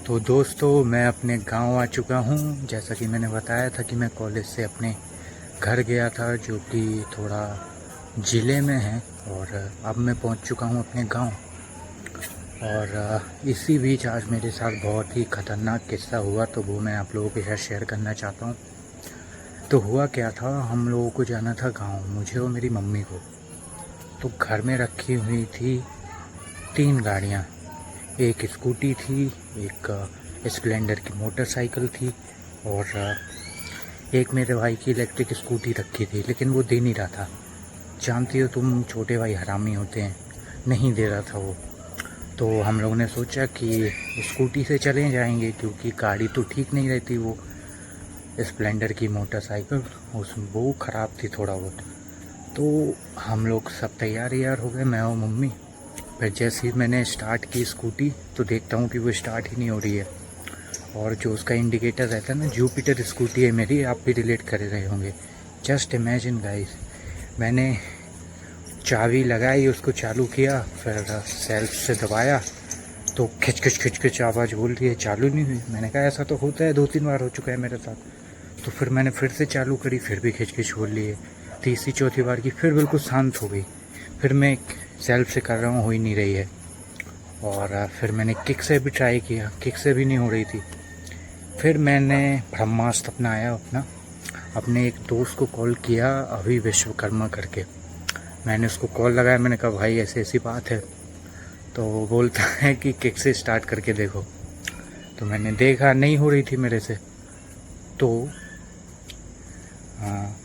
तो दोस्तों मैं अपने गांव आ चुका हूं। जैसा कि मैंने बताया था कि मैं कॉलेज से अपने घर गया था, जो कि थोड़ा ज़िले में है, और अब मैं पहुंच चुका हूं अपने गांव। और इसी बीच आज मेरे साथ बहुत ही ख़तरनाक किस्सा हुआ, तो वो मैं आप लोगों के साथ शेयर करना चाहता हूं। तो हुआ क्या था, हम लोगों को जाना था गांव, मुझे और मेरी मम्मी को। तो घर में रखी हुई थी 3 गाड़ियाँ। एक स्कूटी थी, एक स्प्लेंडर की मोटरसाइकिल थी, और एक मेरे भाई की इलेक्ट्रिक स्कूटी रखी थी, लेकिन वो दे नहीं रहा था। जानती हो तुम, छोटे भाई हरामी होते हैं, नहीं दे रहा था वो। तो हम लोगों ने सोचा कि स्कूटी से चले जाएंगे, क्योंकि गाड़ी तो ठीक नहीं रहती। वो स्प्लेंडर की मोटरसाइकिल वो ख़राब थी थोड़ा बहुत। तो हम लोग सब तैयार हो गए, मैं और मम्मी। फिर जैसे ही मैंने स्टार्ट की स्कूटी, तो देखता हूँ कि वो स्टार्ट ही नहीं हो रही है। और जो उसका इंडिकेटर रहता है ना, जुपिटर स्कूटी है मेरी, आप भी रिलेट कर रहे होंगे। जस्ट इमेजिन गाइस, मैंने चाबी लगाई, उसको चालू किया, फिर सेल्फ से दबाया, तो खिच खिच खिच खिच आवाज़ बोल रही है, चालू नहीं हुई। मैंने कहा ऐसा तो होता है, 2-3 बार हो चुका है मेरे साथ। तो फिर मैंने फिर से चालू करी, फिर भी खिच खिच बोल रही है। तीसरी चौथी बार की फिर बिल्कुल शांत हो गई। फिर मैं सेल्फ से कर रहा हूँ, हो ही नहीं रही है। और फिर मैंने किक से भी ट्राई किया, किक से भी नहीं हो रही थी। फिर मैंने ब्रह्मास्त्र अपनाया अपने एक दोस्त को कॉल किया, अभी विश्वकर्मा करके। मैंने उसको कॉल लगाया, मैंने कहा भाई ऐसी ऐसी बात है। तो वो बोलता है कि किक से स्टार्ट करके देखो। तो मैंने देखा, नहीं हो रही थी मेरे से। तो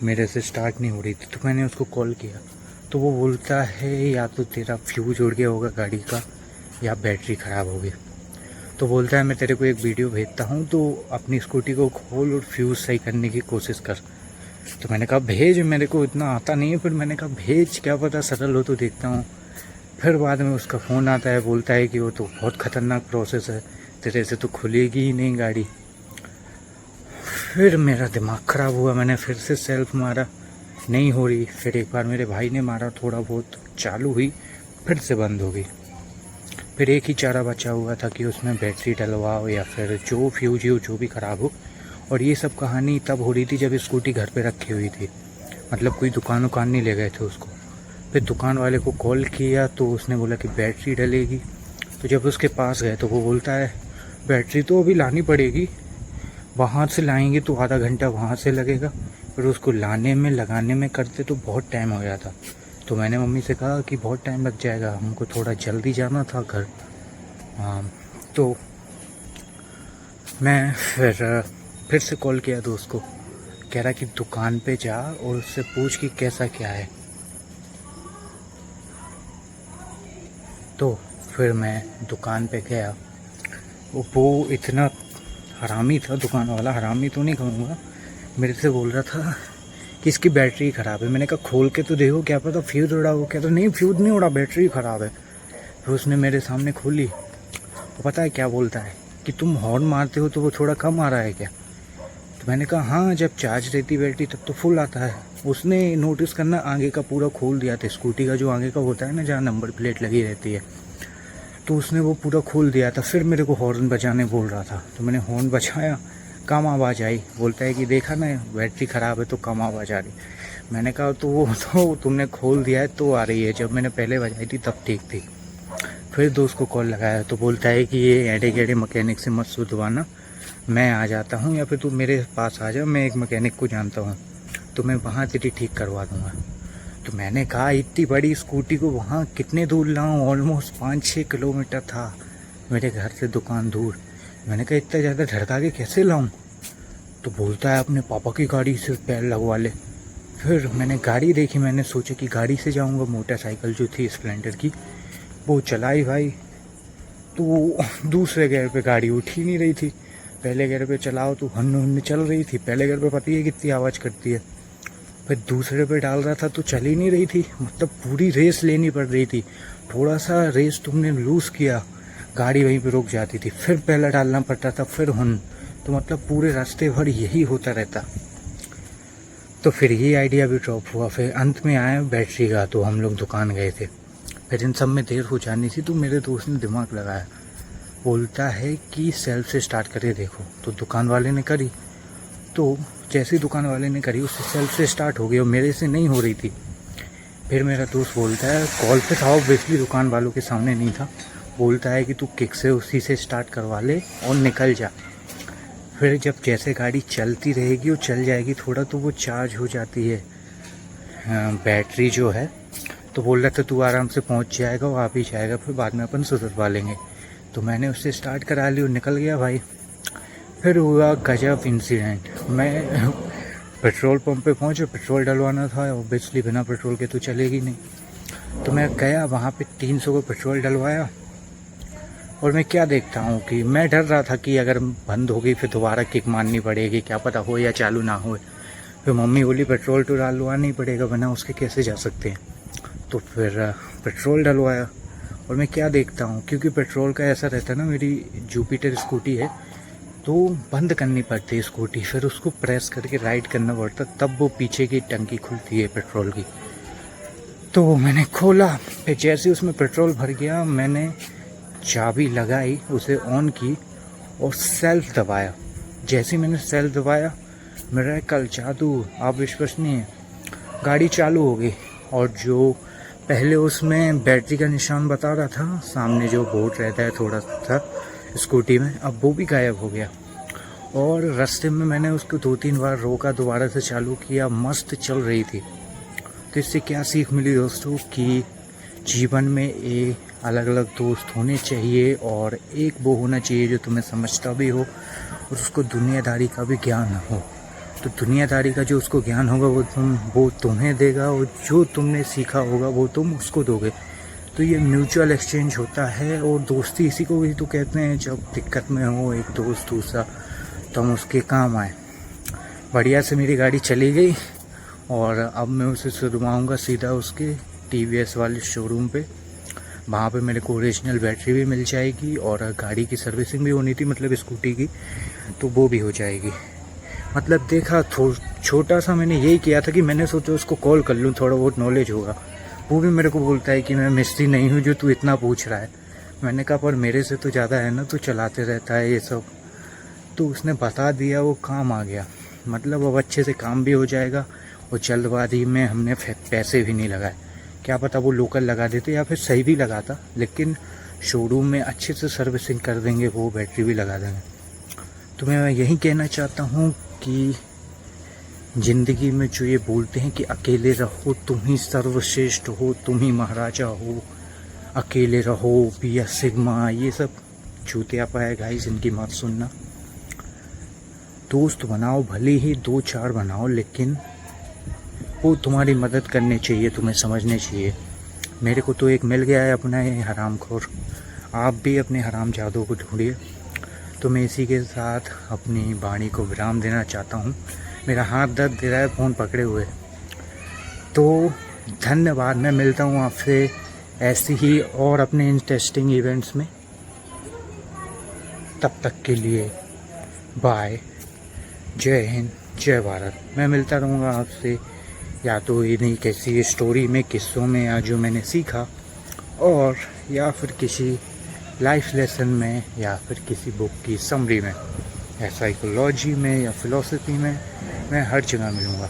मेरे से स्टार्ट नहीं हो रही थी, तो मैंने उसको कॉल किया। तो वो बोलता है या तो तेरा फ्यूज उड़ गया होगा गाड़ी का, या बैटरी ख़राब हो गई। तो बोलता है मैं तेरे को एक वीडियो भेजता हूँ, तो अपनी स्कूटी को खोल और फ्यूज़ सही करने की कोशिश कर। तो मैंने कहा भेज, मेरे को इतना आता नहीं है। फिर मैंने कहा भेज, क्या पता सरल हो तो देखता हूँ। फिर बाद में उसका फ़ोन आता है, बोलता है कि वो तो बहुत ख़तरनाक प्रोसेस है, तेरे से तो खुलेगी ही नहीं गाड़ी। फिर मेरा दिमाग ख़राब हुआ, मैंने फिर से सेल्फ मारा, नहीं हो रही। फिर एक बार मेरे भाई ने मारा, थोड़ा बहुत चालू हुई, फिर से बंद हो गई। फिर एक ही चारा बचा हुआ था कि उसमें बैटरी डलवाओ या फिर जो फ्यूज हो जो भी ख़राब हो। और ये सब कहानी तब हो रही थी जब स्कूटी घर पे रखी हुई थी, मतलब कोई दुकान नहीं ले गए थे उसको। फिर दुकान वाले को कॉल किया, तो उसने बोला कि बैटरी डलेगी। तो जब उसके पास गए तो वो बोलता है बैटरी तो अभी लानी पड़ेगी, वहाँ से लाएंगे तो आधा घंटा वहाँ से लगेगा, फिर उसको लाने में लगाने में करते तो बहुत टाइम हो जाता। तो मैंने मम्मी से कहा कि बहुत टाइम लग जाएगा, हमको थोड़ा जल्दी जाना था घर। तो मैं फिर से कॉल किया दोस्त को, कह रहा कि दुकान पे जा और उससे पूछ कि कैसा क्या है। तो फिर मैं दुकान पे गया। वो इतना हरामी था दुकान वाला, हरामी तो नहीं कहूँगा, मेरे से बोल रहा था कि इसकी बैटरी ख़राब है। मैंने कहा खोल के तो देखो, क्या पता फ्यूज़ उड़ा हो। कहता नहीं फ्यूज़ नहीं उड़ा, बैटरी ख़राब है। फिर उसने मेरे सामने खोली, तो पता है क्या बोलता है कि तुम हॉर्न मारते हो तो वो थोड़ा कम आ रहा है क्या। तो मैंने कहा हाँ, जब चार्ज रहती बैटरी तब तो फुल आता है। उसने नोटिस करना आगे का पूरा खोल दिया था, स्कूटी का जो आगे का होता है ना, जहाँ नंबर प्लेट लगी रहती है, तो उसने वो पूरा खोल दिया था। फिर मेरे को हॉर्न बजाने बोल रहा था, तो मैंने हॉर्न बजाया, कम आवाज़ आई। बोलता है कि देखा ना बैटरी ख़राब है तो कम आवाज़ आ रही। मैंने कहा तो वो तो तुमने खोल दिया है तो आ रही है, जब मैंने पहले बजाई थी तब ठीक थी। फिर दोस्त को कॉल लगाया, तो बोलता है कि ये एडे गेडे मैकेनिक से मत सुधवाना, मैं आ जाता हूँ, या फिर तू मेरे पास आ जा, मैं एक मैकेनिक को जानता हूँ, तो मैं वहाँ तेरी ठीक करवा दूँगा। तो मैंने कहा इतनी बड़ी स्कूटी को वहाँ कितने दूर लाऊं, ऑलमोस्ट 5-6 किलोमीटर था मेरे घर से दुकान दूर। मैंने कहा इतना ज़्यादा धड़का के कैसे लाऊं। तो बोलता है अपने पापा की गाड़ी से पैर लगवा ले। फिर मैंने गाड़ी देखी, मैंने सोचा कि गाड़ी से जाऊंगा। मोटरसाइकिल जो थी स्प्लेंडर की, वो चलाई भाई, तो दूसरे गियर पे गाड़ी उठ ही नहीं रही थी। पहले गियर पे चलाओ तो हन्न हन्न चल रही थी, पहले गियर पे पता है कितनी आवाज़ करती है। फिर दूसरे पे डाल रहा था तो चल ही नहीं रही थी, मतलब पूरी रेस लेनी पड़ रही थी। थोड़ा सा रेस तुमने लूज़ किया, गाड़ी वहीं पे रुक जाती थी, फिर पहला डालना पड़ता था, फिर हन। तो मतलब पूरे रास्ते भर यही होता रहता। तो फिर ये आइडिया भी ड्रॉप हुआ। फिर अंत में आया बैटरी का, तो हम लोग दुकान गए थे। फिर इन सब में देर हो जानी थी, तो मेरे दोस्त ने दिमाग लगाया, बोलता है कि सेल्फ से स्टार्ट करके देखो। तो दुकान वाले ने करी, तो जैसे ही दुकान वाले ने करी उससे सेल्फ से स्टार्ट हो गई और मेरे से नहीं हो रही थी। फिर मेरा दोस्त बोलता है, कॉल पे था ऑब्वियसली, दुकान वालों के सामने नहीं था, बोलता है कि तू किक से उसी से स्टार्ट करवा ले और निकल जा। फिर जब जैसे गाड़ी चलती रहेगी और चल जाएगी थोड़ा तो वो चार्ज हो जाती है बैटरी जो है। तो बोल रहा था तू आराम से पहुंच जाएगा और आ भी जाएगा, फिर बाद में अपन सुधरवा लेंगे। तो मैंने उससे स्टार्ट करा ली और निकल गया भाई। फिर हुआ गजब इंसिडेंट। मैं पेट्रोल पंप पे पहुंचे, पेट्रोल डलवाना था, ऑब्वियसली बिना पेट्रोल के तो चलेगी नहीं। तो मैं गया वहाँ पे 300 का पेट्रोल डलवाया और मैं क्या देखता हूँ कि मैं डर रहा था कि अगर बंद हो गई फिर दोबारा किक मारनी पड़ेगी, क्या पता हो या चालू ना हो। फिर मम्मी बोली पेट्रोल तो डलवाना ही पड़ेगा, बिना उसके कैसे जा सकते हैं। तो फिर पेट्रोल डलवाया और मैं क्या देखता हूँ, क्योंकि पेट्रोल का ऐसा रहता है ना, मेरी जुपिटर स्कूटी है तो बंद करनी पड़ती है स्कूटी, फिर उसको प्रेस करके राइड करना पड़ता, तब वो पीछे की टंकी खुलती है पेट्रोल की। तो मैंने खोला, फिर जैसे उसमें पेट्रोल भर गया मैंने चाबी लगाई, उसे ऑन की और सेल्फ दबाया। जैसे मैंने सेल्फ दबाया, मेरा कल जादू, आप विश्वास नहीं है, गाड़ी चालू हो गई। और जो पहले उसमें बैटरी का निशान बता रहा था, सामने जो बोर्ड रहता है थोड़ा सा स्कूटी में, अब वो भी गायब हो गया। और रास्ते में मैंने उसको 2-3 बार रोका, दोबारा से चालू किया, मस्त चल रही थी। तो इससे क्या सीख मिली दोस्तों कि जीवन में एक अलग अलग दोस्त होने चाहिए और एक वो होना चाहिए जो तुम्हें समझता भी हो और उसको दुनियादारी का भी ज्ञान हो। तो दुनियादारी का जो उसको ज्ञान होगा वो तुम्हें देगा और जो तुमने सीखा होगा वो तुम उसको दोगे। तो ये म्यूचुअल एक्सचेंज होता है। और दोस्ती इसी को भी तो कहते हैं, जब दिक्कत में हो एक दोस्त दूसरा तो हम उसके काम आए। बढ़िया से मेरी गाड़ी चली गई और अब मैं उसे सुधरवाऊँगा सीधा उसके TVS वाले शोरूम पे। वहाँ पे मेरे को ओरिजिनल बैटरी भी मिल जाएगी और गाड़ी की सर्विसिंग भी होनी थी, मतलब स्कूटी की, तो वो भी हो जाएगी। मतलब देखा, छोटा सा मैंने यही किया था कि मैंने सोचा उसको कॉल कर लूँ, थोड़ा बहुत नॉलेज होगा। वो भी मेरे को बोलता है कि मैं मिस्त्री नहीं हूँ जो तू इतना पूछ रहा है। मैंने कहा पर मेरे से तो ज़्यादा है ना, तो चलाते रहता है ये सब। तो उसने बता दिया, वो काम आ गया। मतलब अब अच्छे से काम भी हो जाएगा और जल्दबाजी में हमने पैसे भी नहीं लगाए। क्या पता वो लोकल लगा देते या फिर सही भी लगाता, लेकिन शोरूम में अच्छे से सर्विसिंग कर देंगे, वो बैटरी भी लगा देंगे। तो मैं यही कहना चाहता हूँ कि ज़िंदगी में जो ये बोलते हैं कि अकेले रहो, तुम ही सर्वश्रेष्ठ हो, तुम ही महाराजा हो, अकेले रहो, पिया सिग्मा, ये सब चूतियापा है गाइस, इनकी मत सुनना। दोस्त बनाओ, भले ही 2-4 बनाओ, लेकिन वो तुम्हारी मदद करने चाहिए, तुम्हें समझने चाहिए। मेरे को तो एक मिल गया है अपना ये हरामखोर, आप भी अपने हराम जादों को ढूंढिए। तो मैं इसी के साथ अपनी वाणी को विराम देना चाहता हूँ। मेरा हाथ दर्द दे रहा है फ़ोन पकड़े हुए। तो धन्यवाद, मैं मिलता हूँ आपसे ऐसे ही और अपने इंटरेस्टिंग इवेंट्स में। तब तक के लिए बाय, जय हिंद, जय भारत। मैं मिलता रहूँगा आपसे, या तो इन्हीं कैसी स्टोरी में, किस्सों में, या जो मैंने सीखा, और या फिर किसी लाइफ लेसन में, या फिर किसी बुक की समरी में, या साइकोलॉजी में, या फिलॉसफी में। मैं हर जगह मिलूँगा।